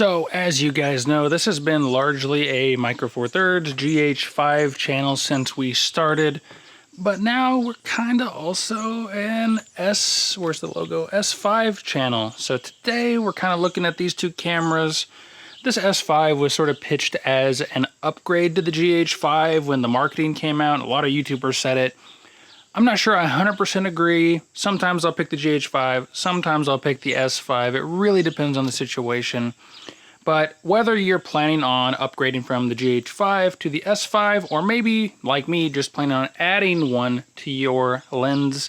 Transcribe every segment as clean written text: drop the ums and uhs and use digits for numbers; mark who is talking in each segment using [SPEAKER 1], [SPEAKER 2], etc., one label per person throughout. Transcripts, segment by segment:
[SPEAKER 1] So, as you guys know, this has been largely a Micro Four Thirds GH5 channel since we started, but now we're kind of also an where's the logo? S5 channel. So today we're kind of looking at these two cameras. This S5 was sort of pitched as an upgrade to the GH5 when the marketing came out. A lot of YouTubers said it. I'm not sure I 100% agree. Sometimes I'll pick the GH5, sometimes I'll pick the S5. It really depends on the situation. But whether you're planning on upgrading from the GH5 to the S5, or maybe, like me, just planning on adding one to your lens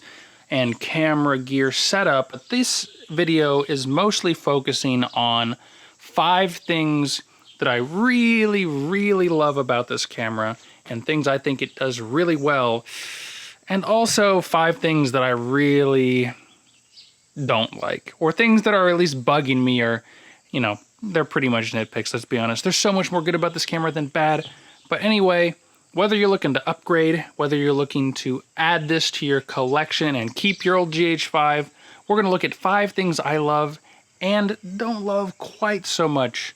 [SPEAKER 1] and camera gear setup, this video is mostly focusing on 5 things that I really, really love about this camera, and things I think it does really well. And also 5 things that I really don't like, or things that are at least bugging me, or, you know, they're pretty much nitpicks, let's be honest. There's so much more good about this camera than bad. But anyway, whether you're looking to upgrade, whether you're looking to add this to your collection and keep your old GH5, we're going to look at 5 things I love and don't love quite so much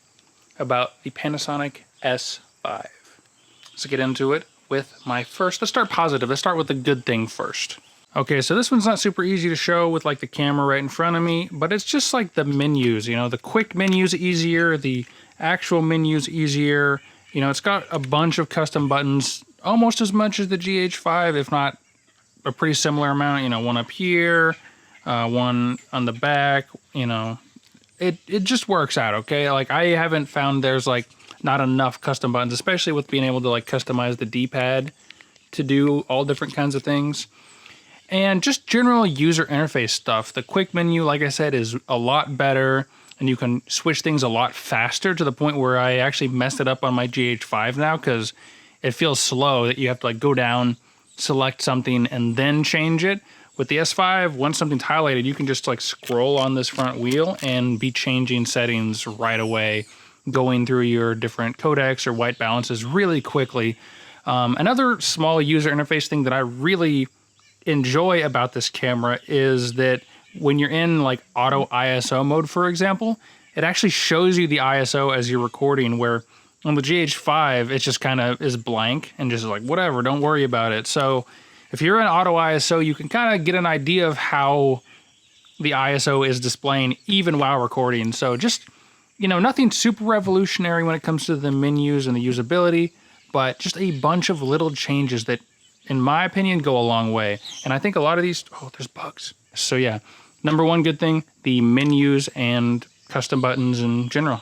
[SPEAKER 1] about the Panasonic S5. Let's get into it with my first. Let's start positive. Let's start with the good thing first. Okay, so this one's not super easy to show with like the camera right in front of me, but it's just like the menus, you know, the quick menus easier, the actual menus easier. You know, it's got a bunch of custom buttons, almost as much as the GH5, if not a pretty similar amount, you know, one up here, one on the back, you know, it just works out, okay? Like I haven't found there's like not enough custom buttons, especially with being able to like customize the D-pad to do all different kinds of things. And just general user interface stuff. The quick menu, like I said, is a lot better, and you can switch things a lot faster, to the point where I actually messed it up on my GH5 now because it feels slow that you have to like go down, select something, and then change it. With the S5, once something's highlighted, you can just like scroll on this front wheel and be changing settings right away, going through your different codecs or white balances really quickly. Another small user interface thing that I really enjoy about this camera is that when you're in like auto ISO mode, for example, it actually shows you the ISO as you're recording, where on the GH5 it just kind of is blank and just like whatever, don't worry about it. So if you're in auto ISO, you can kind of get an idea of how the ISO is displaying even while recording. So just, you know, nothing super revolutionary when it comes to the menus and the usability, but just a bunch of little changes that, in my opinion, go a long way. And I think a lot of these, oh, there's bugs. So yeah, number one good thing, the menus and custom buttons in general.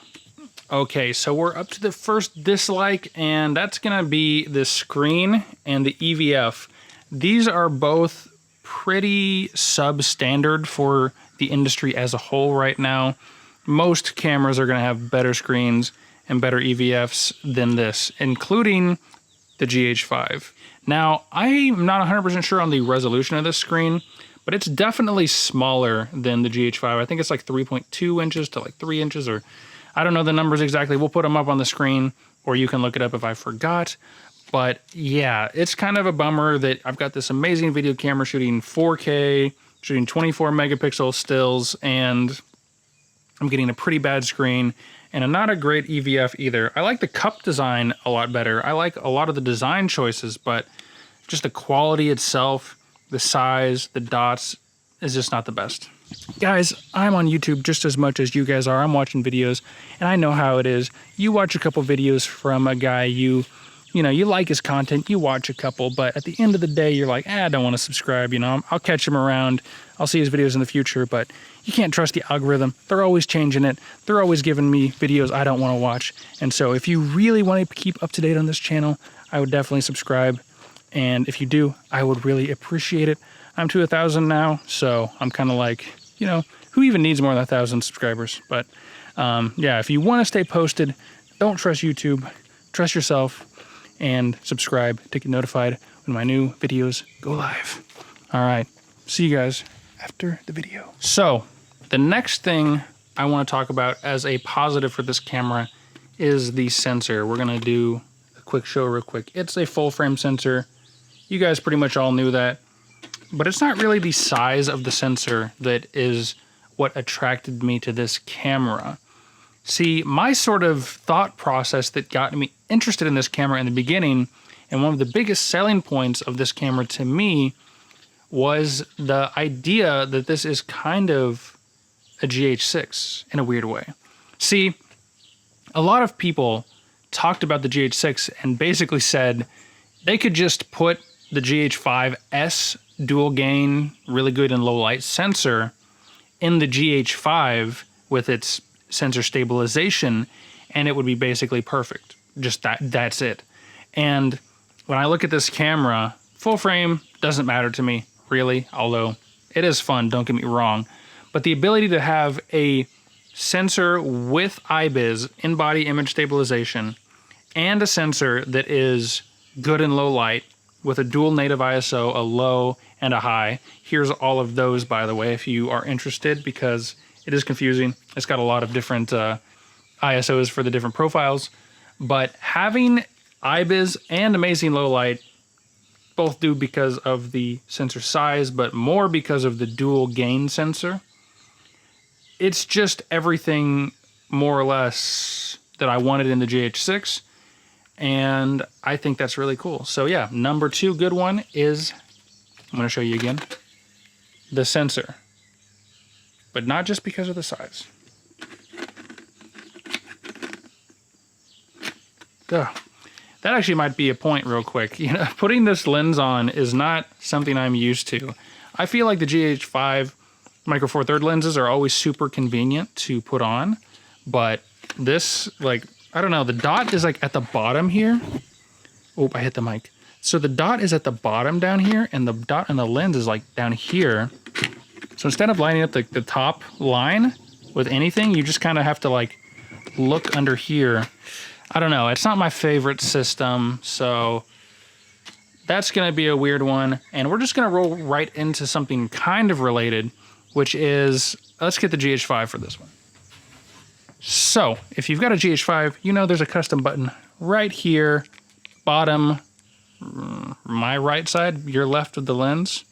[SPEAKER 1] Okay, so we're up to the first dislike, and that's gonna be the screen and the EVF. These are both pretty substandard for the industry as a whole right now. Most cameras are gonna have better screens and better EVFs than this, including the GH5. Now, I'm not 100% sure on the resolution of this screen, but it's definitely smaller than the GH5. I think it's like 3.2 inches to like 3 inches, or I don't know the numbers exactly. We'll put them up on the screen, or you can look it up if I forgot. But yeah, it's kind of a bummer that I've got this amazing video camera shooting 4K, shooting 24 megapixel stills, and I'm getting a pretty bad screen and not a great EVF either. I like the cup design a lot better. I like a lot of the design choices, but just the quality itself, the size, the dots is just not the best. Guys, I'm on YouTube just as much as you guys are. I'm watching videos, and I know how it is. You watch a couple videos from a guy you know, you like his content, you watch a couple, but at the end of the day, you're like, I don't want to subscribe, you know, I'll catch him around, I'll see his videos in the future, but you can't trust the algorithm. They're always changing it. They're always giving me videos I don't want to watch. And so if you really want to keep up to date on this channel, I would definitely subscribe. And if you do, I would really appreciate it. I'm to 1,000 now, so I'm kind of like, you know, who even needs more than 1,000 subscribers? But yeah, if you want to stay posted, don't trust YouTube, trust yourself, and subscribe to get notified when my new videos go live. All right, see you guys after the video. So the next thing I want to talk about as a positive for this camera is the sensor. We're gonna do a quick show real quick. It's a full frame sensor. You guys pretty much all knew that, but it's not really the size of the sensor that is what attracted me to this camera. See, my sort of thought process that got me interested in this camera in the beginning, and one of the biggest selling points of this camera to me, was the idea that this is kind of a GH6 in a weird way. See, a lot of people talked about the GH6 and basically said they could just put the GH5S dual gain, really good and low light sensor in the GH5 with its sensor stabilization, and it would be basically perfect. Just that's it. And when I look at this camera, full frame doesn't matter to me, really, although it is fun, don't get me wrong. But the ability to have a sensor with IBIS, in-body image stabilization, and a sensor that is good in low light with a dual native ISO, a low and a high. Here's all of those, by the way, if you are interested, because it is confusing. It's got a lot of different ISOs for the different profiles. But having IBIS and amazing low light, both do because of the sensor size, but more because of the dual gain sensor. It's just everything more or less that I wanted in the GH6. And I think that's really cool. So yeah, number 2 good one is, I'm going to show you again, the sensor. But not just because of the size. Ugh. That actually might be a point real quick. You know, putting this lens on is not something I'm used to. I feel like the GH5 Micro Four Third lenses are always super convenient to put on, but this, like, I don't know, the dot is like at the bottom here. Oh, I hit the mic. So the dot is at the bottom down here, and the dot on the lens is like down here. So instead of lining up the top line with anything, you just kind of have to like look under here. I don't know, it's not my favorite system, so that's gonna be a weird one. And we're just gonna roll right into something kind of related, which is, let's get the GH5 for this one. So if you've got a GH5, you know there's a custom button right here, bottom, my right side, your left of the lens.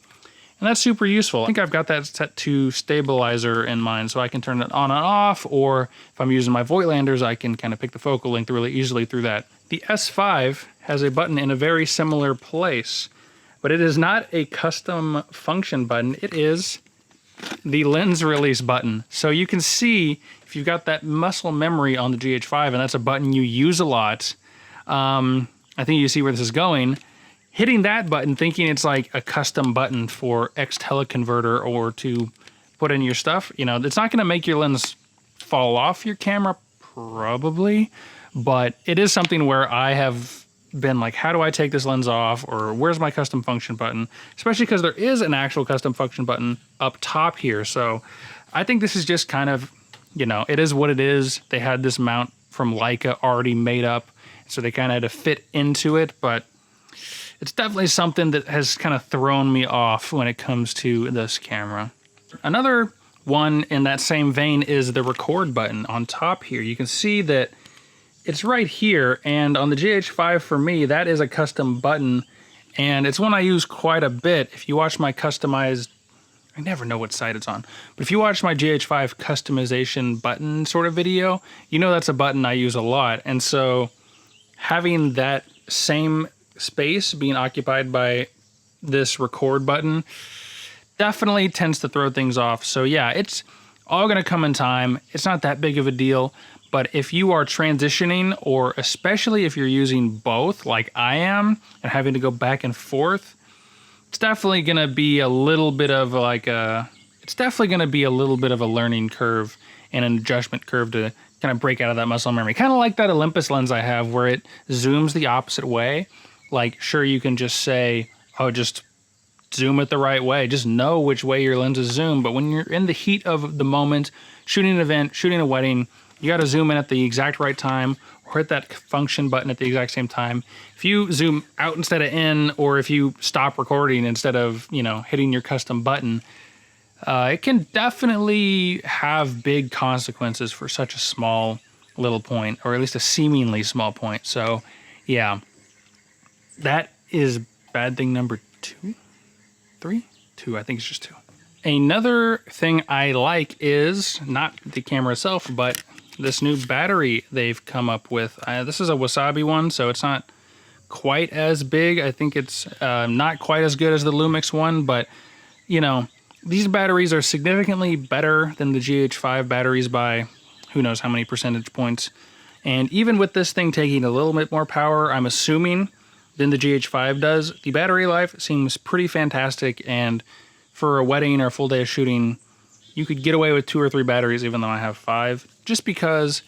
[SPEAKER 1] And that's super useful. I think I've got that set to stabilizer in mind, so I can turn it on and off, or if I'm using my Voigtlanders, I can kind of pick the focal length really easily through that. The S5 has a button in a very similar place, but it is not a custom function button. It is the lens release button. So you can see if you've got that muscle memory on the GH5, and that's a button you use a lot, I think you see where this is going. Hitting that button thinking it's like a custom button for X teleconverter or to put in your stuff, you know, it's not going to make your lens fall off your camera, probably, but it is something where I have been like, how do I take this lens off, or where's my custom function button, especially because there is an actual custom function button up top here. So I think this is just kind of, you know, it is what it is. They had this mount from Leica already made up, so they kind of had to fit into it, but it's definitely something that has kind of thrown me off when it comes to this camera. Another one in that same vein is the record button on top here. You can see that it's right here, and on the GH5 for me, that is a custom button, and it's one I use quite a bit. If you watch my customized, I never know what site it's on, but if you watch my GH5 customization button sort of video, you know that's a button I use a lot. And so having that same space being occupied by this record button definitely tends to throw things off. So yeah, it's all going to come in time. It's not that big of a deal, but if you are transitioning, or especially if you're using both like I am and having to go back and forth, it's definitely going to be a little bit of like a, it's definitely going to be a little bit of a learning curve and an adjustment curve to kind of break out of that muscle memory. Kind of like that Olympus lens I have where it zooms the opposite way. Like, sure, you can just say, oh, just zoom it the right way. Just know which way your lenses zoom. But when you're in the heat of the moment, shooting an event, shooting a wedding, you got to zoom in at the exact right time, or hit that function button at the exact same time. If you zoom out instead of in, or if you stop recording instead of, you know, hitting your custom button, it can definitely have big consequences for such a small little point, or at least a seemingly small point. So, yeah. That is bad thing number 2, 3, 2. I think it's just 2. Another thing I like is not the camera itself, but this new battery they've come up with. This is a Wasabi one, so it's not quite as big. I think it's not quite as good as the Lumix one, but you know, these batteries are significantly better than the GH5 batteries by who knows how many percentage points. And even with this thing taking a little bit more power, I'm assuming, than the GH5 does, the battery life seems pretty fantastic. And for a wedding or a full day of shooting, you could get away with 2 or 3 batteries, even though I have 5, just because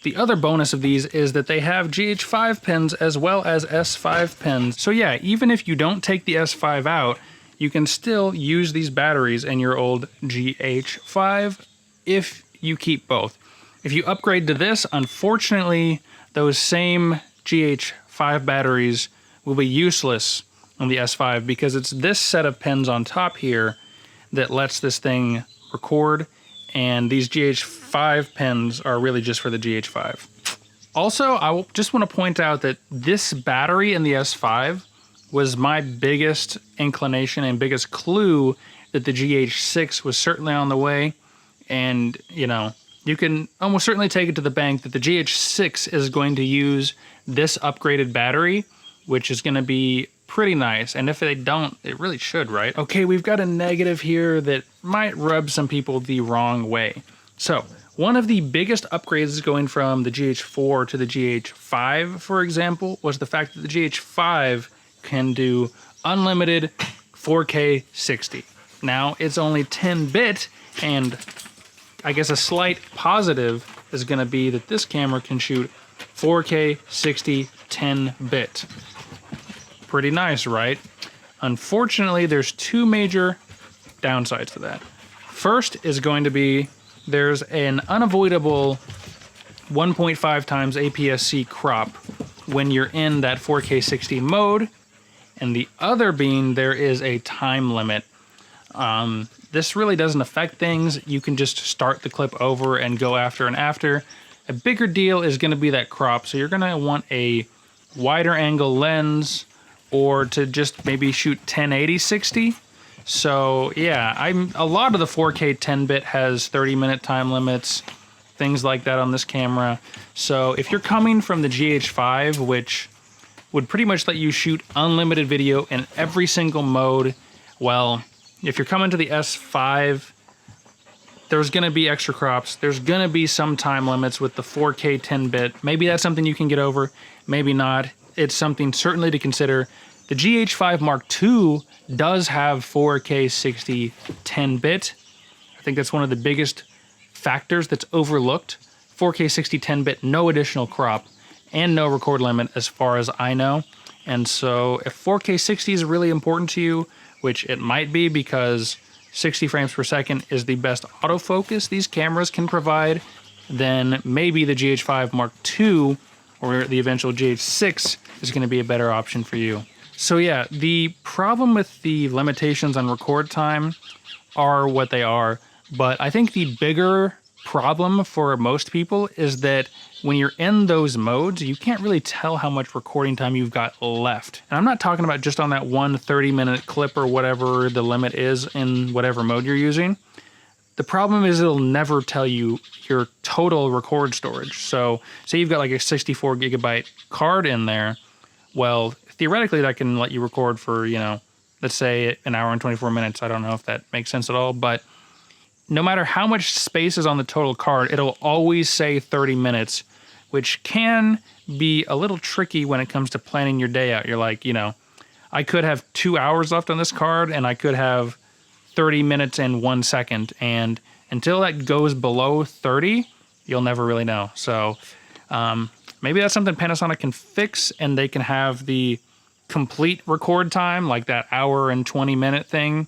[SPEAKER 1] the other bonus of these is that they have GH5 pins as well as S5 pins. So yeah, even if you don't take the S5 out, you can still use these batteries in your old GH5 if you keep both. If you upgrade to this, unfortunately, those same GH5 batteries will be useless on the S5 because it's this set of pins on top here that lets this thing record, and these GH5 pins are really just for the GH5. Also, I just want to point out that this battery in the S5 was my biggest inclination and biggest clue that the GH6 was certainly on the way. And, you know, you can almost certainly take it to the bank that the GH6 is going to use this upgraded battery, which is going to be pretty nice. And if they don't, it really should, right? Okay, we've got a negative here that might rub some people the wrong way. So one of the biggest upgrades going from the GH4 to the GH5, for example, was the fact that the GH5 can do unlimited 4K 60. Now it's only 10-bit, and I guess a slight positive is going to be that this camera can shoot 4K 60 10-bit. Pretty nice, right? Unfortunately, there's 2 major downsides to that. First is going to be there's an unavoidable 1.5 times APS-C crop when you're in that 4K 60 mode, and the other being there is a time limit. This really doesn't affect things. You can just start the clip over and go after and after. A bigger deal is going to be that crop, so you're going to want a wider angle lens or to just maybe shoot 1080 60. So yeah, a lot of the 4K 10-bit has 30-minute time limits, things like that on this camera. So if you're coming from the GH5, which would pretty much let you shoot unlimited video in every single mode, well, if you're coming to the S5, there's going to be extra crops. There's going to be some time limits with the 4K 10-bit. Maybe that's something you can get over, maybe not. It's something certainly to consider. The GH5 Mark II does have 4K 60 10-bit. I think that's one of the biggest factors that's overlooked. 4K 60 10-bit, no additional crop, and no record limit as far as I know. And so if 4K 60 is really important to you, which it might be because 60 frames per second is the best autofocus these cameras can provide, then maybe the GH5 Mark II or the eventual GH6 is going to be a better option for you. So yeah, the problem with the limitations on record time are what they are, but I think the bigger problem for most people is that when you're in those modes, you can't really tell how much recording time you've got left. And I'm not talking about just on that one 30-minute clip or whatever the limit is in whatever mode you're using. The problem is it'll never tell you your total record storage. So say you've got like a 64 gigabyte card in there. Well, theoretically that can let you record for, you know, let's say an hour and 24 minutes. I don't know if that makes sense at all, but no matter how much space is on the total card, it'll always say 30 minutes, which can be a little tricky when it comes to planning your day out. You're like, you know, I could have 2 hours left on this card and I could have 30 minutes and 1 second. And until that goes below 30, you'll never really know. So maybe that's something Panasonic can fix, and they can have the complete record time, like that hour and 20-minute thing,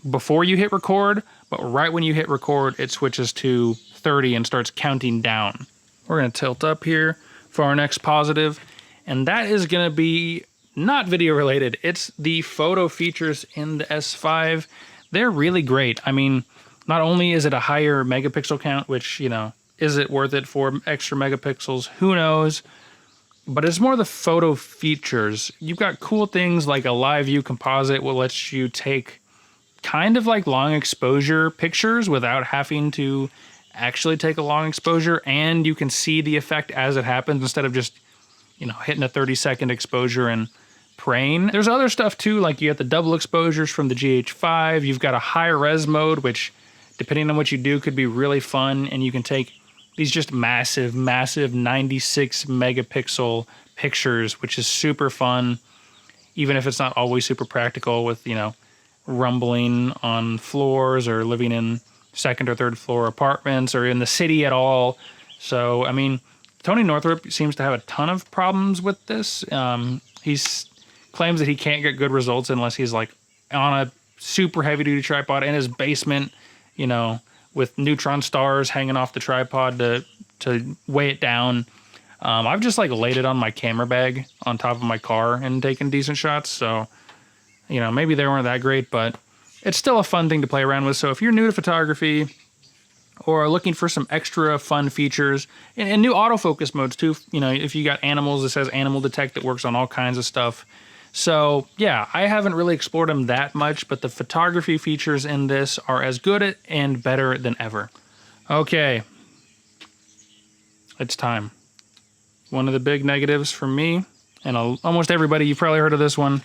[SPEAKER 1] before you hit record. But right when you hit record, it switches to 30 and starts counting down. We're going to tilt up here for our next positive, and that is going to be not video related. It's the photo features in the S5. They're really great. I mean, not only is it a higher megapixel count, which, you know, is it worth it for extra megapixels? Who knows? But it's more the photo features. You've got cool things like a live view composite, what lets you take kind of like long exposure pictures without having to actually take a long exposure and you can see the effect as it happens instead of just, you know, hitting a 30-second exposure and praying. There's other stuff too, like you get the double exposures from the GH5. You've got a high res mode, which depending on what you do could be really fun. And you can take these just massive 96 megapixel pictures, which is super fun, even if it's not always super practical with, you know, rumbling on floors or living in second or third floor apartments or in the city at all. So, I mean, Tony Northrup seems to have a ton of problems with this. He claims that he can't get good results unless he's like on a super heavy duty tripod in his basement, you know, with neutron stars hanging off the tripod to weigh it down. I've just like laid it on my camera bag on top of my car and taken decent shots. So, you know, maybe they weren't that great, but it's still a fun thing to play around with. So if you're new to photography or looking for some extra fun features and new autofocus modes too, you know, if you got animals, it says animal detect that works on all kinds of stuff. So yeah, I haven't really explored them that much, but the photography features in this are as good and better than ever. Okay, it's time. One of the big negatives for me, and almost everybody, you've probably heard of this one,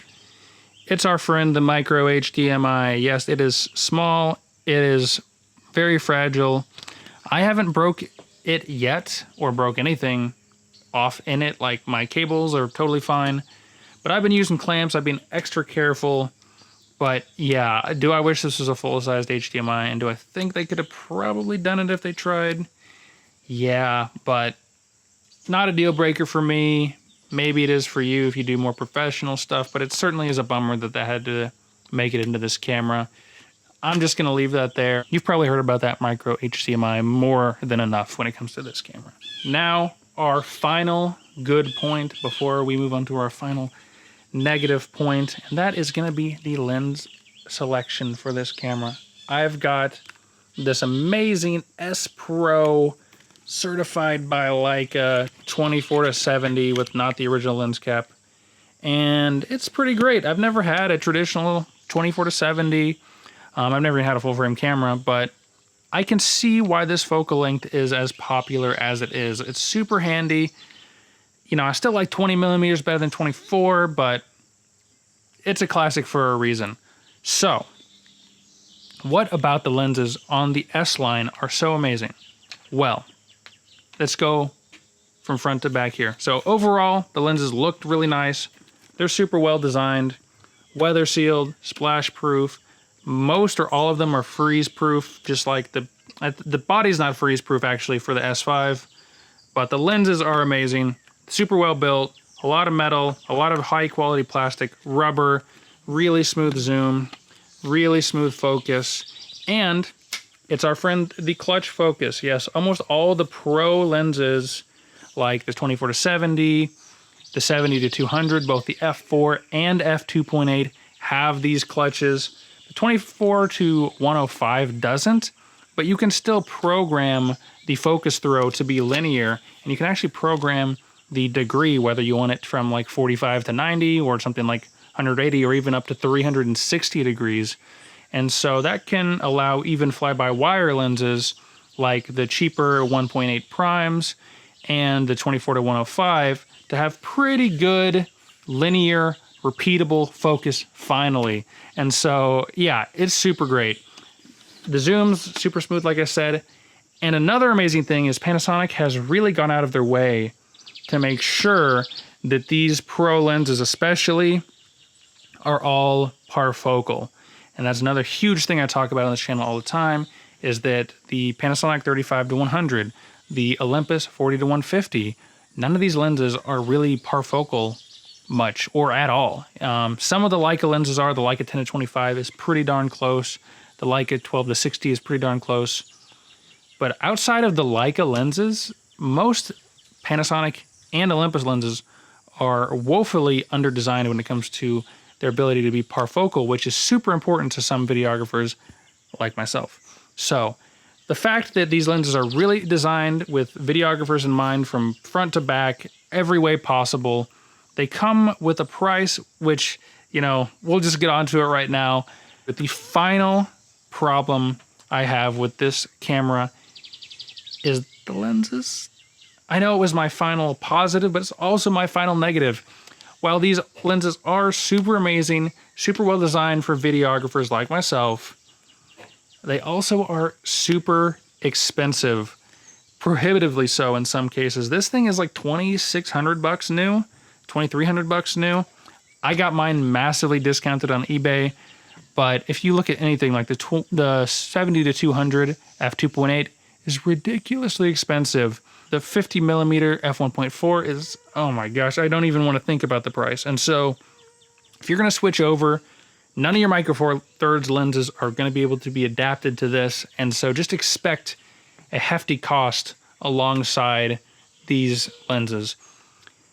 [SPEAKER 1] it's our friend, the micro HDMI. Yes, it is small. It is very fragile. I haven't broke it yet or broke anything off in it. Like my cables are totally fine, but I've been using clamps. I've been extra careful, but yeah, do I wish this was a full-sized HDMI? And do I think they could have probably done it if they tried? Yeah, but not a deal breaker for me. Maybe it is for you if you do more professional stuff, but it certainly is a bummer that they had to make it into this camera. I'm just going to leave that there. You've probably heard about that micro HDMI more than enough when it comes to this camera. Now, our final good point before we move on to our final negative point, and that is going to be the lens selection for this camera. I've got this amazing S Pro certified by Leica 24-70 with not the original lens cap, and it's pretty great. I've never had a traditional 24-70. I've never even had a full frame camera, but I can see why this focal length is as popular as it is. It's super handy. You know, I still like 20 millimeters better than 24, but it's a classic for a reason. So, what about the lenses on the S line are so amazing? Well, let's go from front to back here. So overall, the lenses looked really nice. They're super well designed, weather sealed, splash proof. Most or all of them are freeze proof, just like the body's not freeze proof actually for the S5, but the lenses are amazing, super well built, a lot of metal, a lot of high quality plastic, rubber, really smooth zoom, really smooth focus, and it's our friend, the clutch focus. Yes, almost all the pro lenses, like the 24-70, the 70-200, both the f4 and f2.8 have these clutches. The 24-105 doesn't, but you can still program the focus throw to be linear, and you can actually program the degree, whether you want it from like 45 to 90 or something like 180 or even up to 360 degrees. And so that can allow even fly-by-wire lenses like the cheaper 1.8 primes and the 24-105 to have pretty good linear repeatable focus finally. And so yeah, it's super great. The zoom's super smooth, like I said. And another amazing thing is Panasonic has really gone out of their way to make sure that these pro lenses especially are all parfocal. And that's another huge thing I talk about on this channel all the time, is that the Panasonic 35-100, the Olympus 40-150, none of these lenses are really parfocal much or at all. Some of the Leica lenses are. The Leica 10-25 is pretty darn close. The Leica 12-60 is pretty darn close. But outside of the Leica lenses, most Panasonic and Olympus lenses are woefully underdesigned when it comes to their ability to be parfocal, which is super important to some videographers like myself. So the fact that these lenses are really designed with videographers in mind from front to back, every way possible, they come with a price which, you know, we'll just get onto it right now. But the final problem I have with this camera is the lenses. I know it was my final positive, but it's also my final negative. While these lenses are super amazing, super well designed for videographers like myself, they also are super expensive, prohibitively so in some cases. This thing is like $2,600 new, $2,300 new. I got mine massively discounted on eBay, but if you look at anything like the 70 to 200 f2.8 is ridiculously expensive. The 50mm f1.4 is, oh my gosh, I don't even want to think about the price. And so if you're going to switch over, none of your Micro Four Thirds lenses are going to be able to be adapted to this. And so just expect a hefty cost alongside these lenses.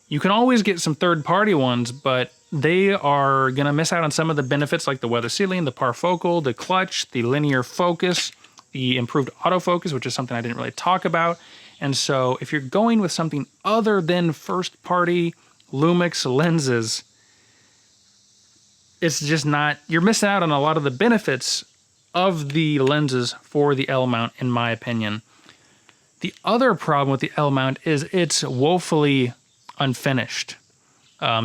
[SPEAKER 1] You can always get some third-party ones, but they are going to miss out on some of the benefits like the weather sealing, the parfocal, the clutch, the linear focus, the improved autofocus, which is something I didn't really talk about. And so if you're going with something other than first-party Lumix lenses, it's just not, you're missing out on a lot of the benefits of the lenses for the L mount, in my opinion. The other problem with the L mount is it's woefully unfinished.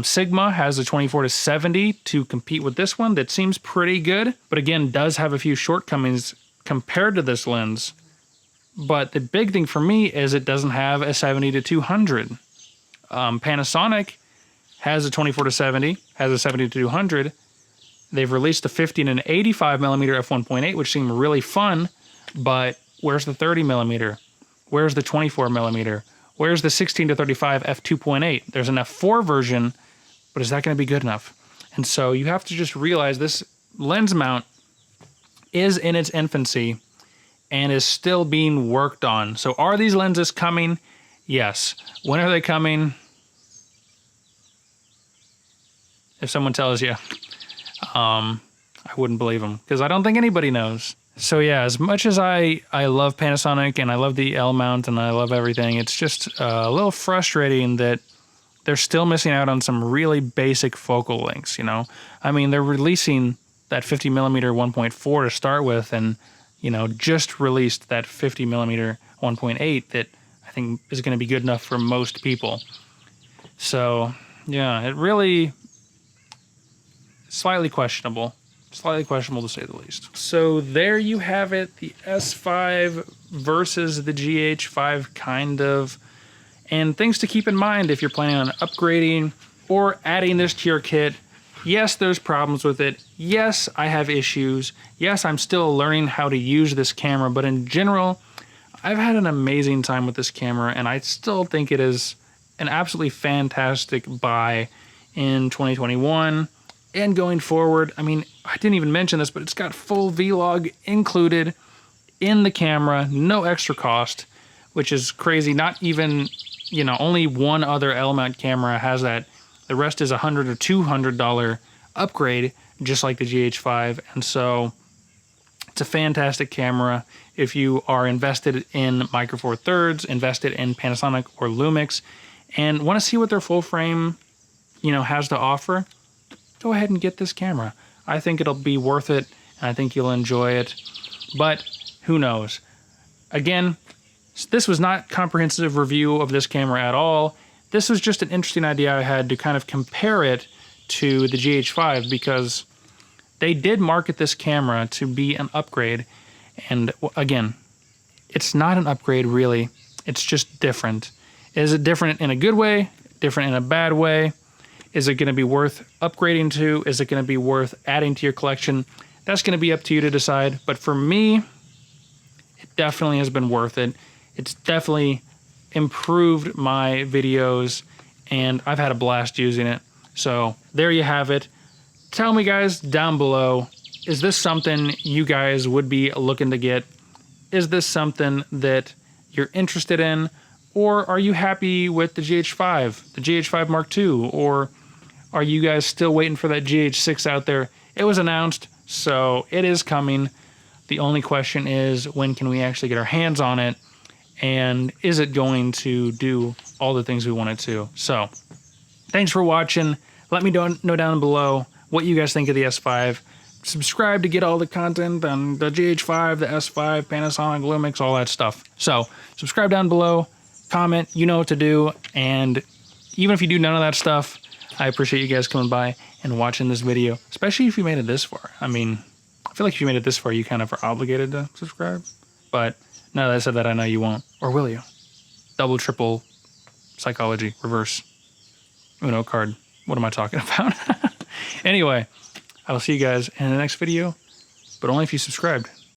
[SPEAKER 1] Sigma has a 24-70 to compete with this one that seems pretty good, but again, does have a few shortcomings compared to this lens. But the big thing for me is it doesn't have a 70-200. Panasonic has a 24-70, has a 70-200. They've released a 50 and an 85mm f1.8, which seem really fun, but where's the 30mm? Where's the 24mm? Where's the 16-35 f2.8? There's an f4 version, but is that going to be good enough? And so you have to just realize this lens mount is in its infancy and is still being worked on. So are these lenses coming? Yes. When are they coming? If someone tells you, I wouldn't believe them because I don't think anybody knows. So yeah, as much as I love Panasonic and I love the L mount and I love everything, it's just a little frustrating that they're still missing out on some really basic focal lengths, you know? I mean, they're releasing that 50mm 1.4 to start with, and, you know, just released that 50mm 1.8 that I think is going to be good enough for most people. So yeah, it really slightly questionable. Slightly questionable to say the least. So there you have it, the S5 versus the GH5 kind of. And things to keep in mind if you're planning on upgrading or adding this to your kit. Yes, there's problems with it. Yes, I have issues. Yes, I'm still learning how to use this camera, but in general, I've had an amazing time with this camera and I still think it is an absolutely fantastic buy in 2021. And going forward, I mean, I didn't even mention this, but it's got full vlog included in the camera, no extra cost, which is crazy. Not even, you know, only one other L mount camera has that. The rest is $100 or $200 upgrade, just like the GH5. And so it's a fantastic camera if you are invested in Micro Four Thirds, invested in Panasonic or Lumix, and want to see what their full frame, you know, has to offer. Go ahead and get this camera. I think it'll be worth it, and I think you'll enjoy it, but who knows? Again, this was not a comprehensive review of this camera at all. This was just an interesting idea I had to kind of compare it to the GH5 because they did market this camera to be an upgrade, and again, it's not an upgrade really, it's just different. Is it different in a good way? Different in a bad way? Is it going to be worth upgrading to? Is it going to be worth adding to your collection? That's going to be up to you to decide. But for me, it definitely has been worth it. It's definitely improved my videos, and I've had a blast using it. So there you have it. Tell me, guys, down below, is this something you guys would be looking to get? Is this something that you're interested in? Or are you happy with the GH5, the GH5 Mark II, or are you guys still waiting for that GH6 out there? It was announced, so it is coming. The only question is, when can we actually get our hands on it? And is it going to do all the things we want it to? So, thanks for watching. Let me know down below what you guys think of the S5. subscribe to get all the content on the GH5, the S5, Panasonic, Lumix, all that stuff. So subscribe down below, comment, you know what to do. And even if you do none of that stuff, I appreciate you guys coming by and watching this video, especially if you made it this far. I mean, I feel like if you made it this far, you kind of are obligated to subscribe. But now that I said that, I know you won't. Or will you? Double, triple, psychology, reverse, Uno card. What am I talking about? Anyway, I will see you guys in the next video, but only if you subscribed.